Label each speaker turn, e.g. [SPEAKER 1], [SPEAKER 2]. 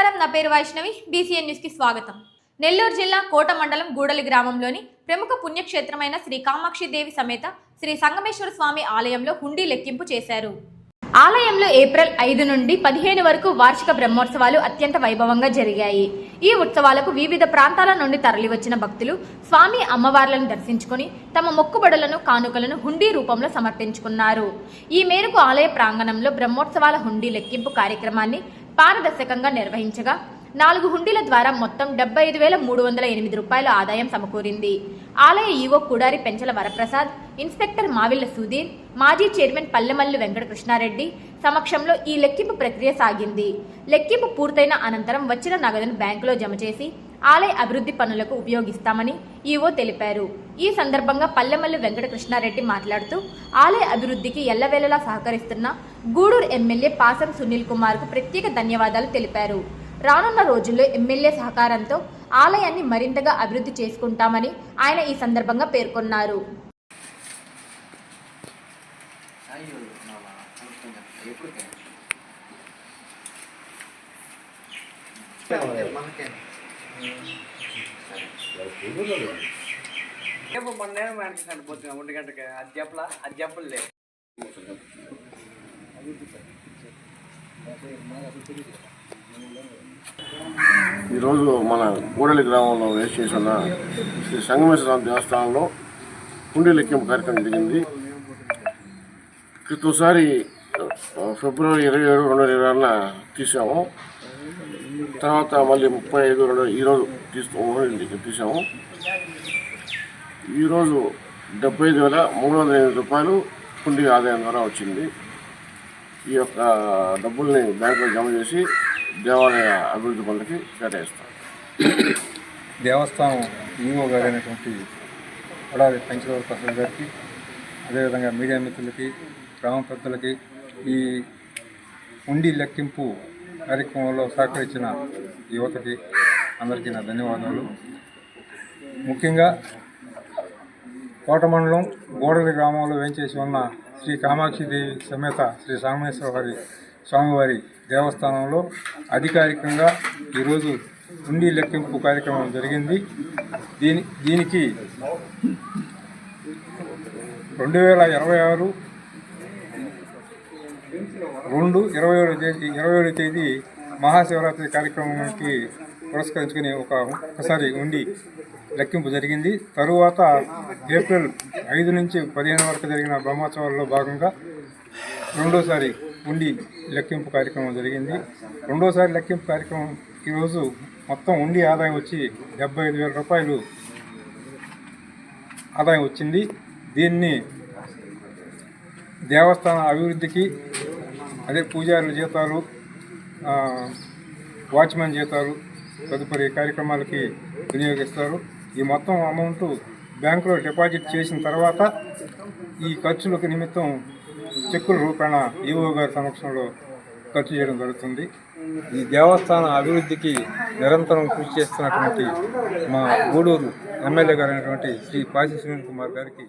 [SPEAKER 1] నమస్కారం, నా పేరు వైష్ణవి. బీసీఎన్ న్యూస్ కి స్వాగతం. నెల్లూరు జిల్లా కోట మండలం గూడలి గ్రామంలోని ప్రముఖ పుణ్యక్షేత్రమైన శ్రీ కామాక్షి దేవి సమేత శ్రీ సంగమేశ్వర స్వామి ఆలయంలో హుండీ లెక్కింపు చేశారు. ఆలయంలో ఏప్రిల్ 5 నుండి 15 వరకు వార్షిక బ్రహ్మోత్సవాలు అత్యంత వైభవంగా జరిగాయి. ఈ ఉత్సవాలకు వివిధ ప్రాంతాల నుండి తరలివచ్చిన భక్తులు స్వామి అమ్మవార్లను దర్శించుకుని తమ మొక్కుబడులను కానుకలను హుండీ రూపంలో సమర్పించుకున్నారు. ఈ మేరకు ఆలయ ప్రాంగణంలో బ్రహ్మోత్సవాల హుండీ లెక్కింపు కార్యక్రమాన్ని పారదర్శకంగా నిర్వహించగా 4 హుండీల ద్వారా మొత్తం 75,308 రూపాయల ఆదాయం సమకూరింది. ఆలయ ఈవో కుడారి పెంచల వరప్రసాద్, ఇన్స్పెక్టర్ మావిళ్ల సుధీర్, మాజీ చైర్మన్ పల్లెమల్లు వెంకటకృష్ణారెడ్డి సమక్షంలో ఈ లెక్కింపు ప్రక్రియ సాగింది. లెక్కింపు పూర్తయిన అనంతరం వచ్చిన నగదును బ్యాంకులో జమ చేసి ఆలయ అభివృద్ధి పనులకు ఉపయోగిస్తామని ఈవో తెలిపారు. ఈ సందర్భంగా పల్లెమల్లు వెంకటకృష్ణారెడ్డి మాట్లాడుతూ ఆలయ అభివృద్ధికి ఎల్లవేళలా సహకరిస్తున్న గూడూరు ఎమ్మెల్యే పాసం సునీల్ కుమార్ కు ప్రత్యేక ధన్యవాదాలు తెలిపారు. రానున్న రోజుల్లో ఎమ్మెల్యే సహకారంతో ఆలయాన్ని మరింతగా అభివృద్ధి చేసుకుంటామని ఆయన ఈ సందర్భంగా పేర్కొన్నారు.
[SPEAKER 2] ఈరోజు మన గూడలి గ్రామంలో వేస్ట్ చేసిన శ్రీ సంగమేశ్వర దేవస్థానంలో హుండీ లెక్కింపు కార్యక్రమం జరిగింది. క్రితంసారి ఫిబ్రవరి 27, 2020 తీసాము. తర్వాత మళ్ళీ 35 ఈరోజు తీసాము. ఈరోజు 75,308 రూపాయలు హుండీ ఆదాయం ద్వారా వచ్చింది. ఈ యొక్క డబ్బుల్ని బ్యాంకులో జమ చేసి దేవాలయ అభివృద్ధి పనులకి కేటాయిస్తాం.
[SPEAKER 3] దేవస్థానం ఈవో గారు అయినటువంటి కొడాలి పెంచల వరప్రసాద్ గారికి, అదేవిధంగా మీడియా మిత్రులకి, గ్రామ పెద్దలకి ఈ హుండీ లెక్కింపు కార్యక్రమంలో సహకరించిన యువతకి అందరికీ నా ధన్యవాదాలు. ముఖ్యంగా కోట మండలం గూడలి గ్రామంలో వేంచేసి ఉన్న శ్రీ కామాక్షి దేవి సమేత శ్రీ సంగమేశ్వర స్వామివారి దేవస్థానంలో అధికారికంగా ఈరోజు హుండీ లెక్కింపు కార్యక్రమం జరిగింది. దీనికి 2026/2/27 తేదీ మహాశివరాత్రి కార్యక్రమానికి పురస్కరించుకుని ఒకసారి హుండీ లెక్కింపు జరిగింది. తరువాత ఏప్రిల్ 5 నుంచి 15 వరకు జరిగిన బ్రహ్మోత్సవాల్లో భాగంగా రెండోసారి హుండీ లెక్కింపు కార్యక్రమం జరిగింది. రెండోసారి లెక్కింపు కార్యక్రమం ఈరోజు మొత్తం హుండీ ఆదాయం వచ్చి 75,000 రూపాయలు ఆదాయం వచ్చింది. దీన్ని దేవస్థాన అభివృద్ధికి, అదే పూజారుల జీతాలు, వాచ్మెన్ జీతాలు, తదుపరి కార్యక్రమాలకి వినియోగిస్తారు. ఈ మొత్తం అమౌంట్ బ్యాంకులో డిపాజిట్ చేసిన తర్వాత ఈ ఖర్చులకు నిమిత్తం చెక్కుల రూపేణ ఈవో గారి సమక్షంలో ఖర్చు చేయడం జరుగుతుంది. ఈ దేవస్థాన అభివృద్ధికి నిరంతరం కృషి చేస్తున్నటువంటి మా గూడూరు ఎమ్మెల్యే గారు అయినటువంటి శ్రీ పాసి సునీల్ కుమార్ గారికి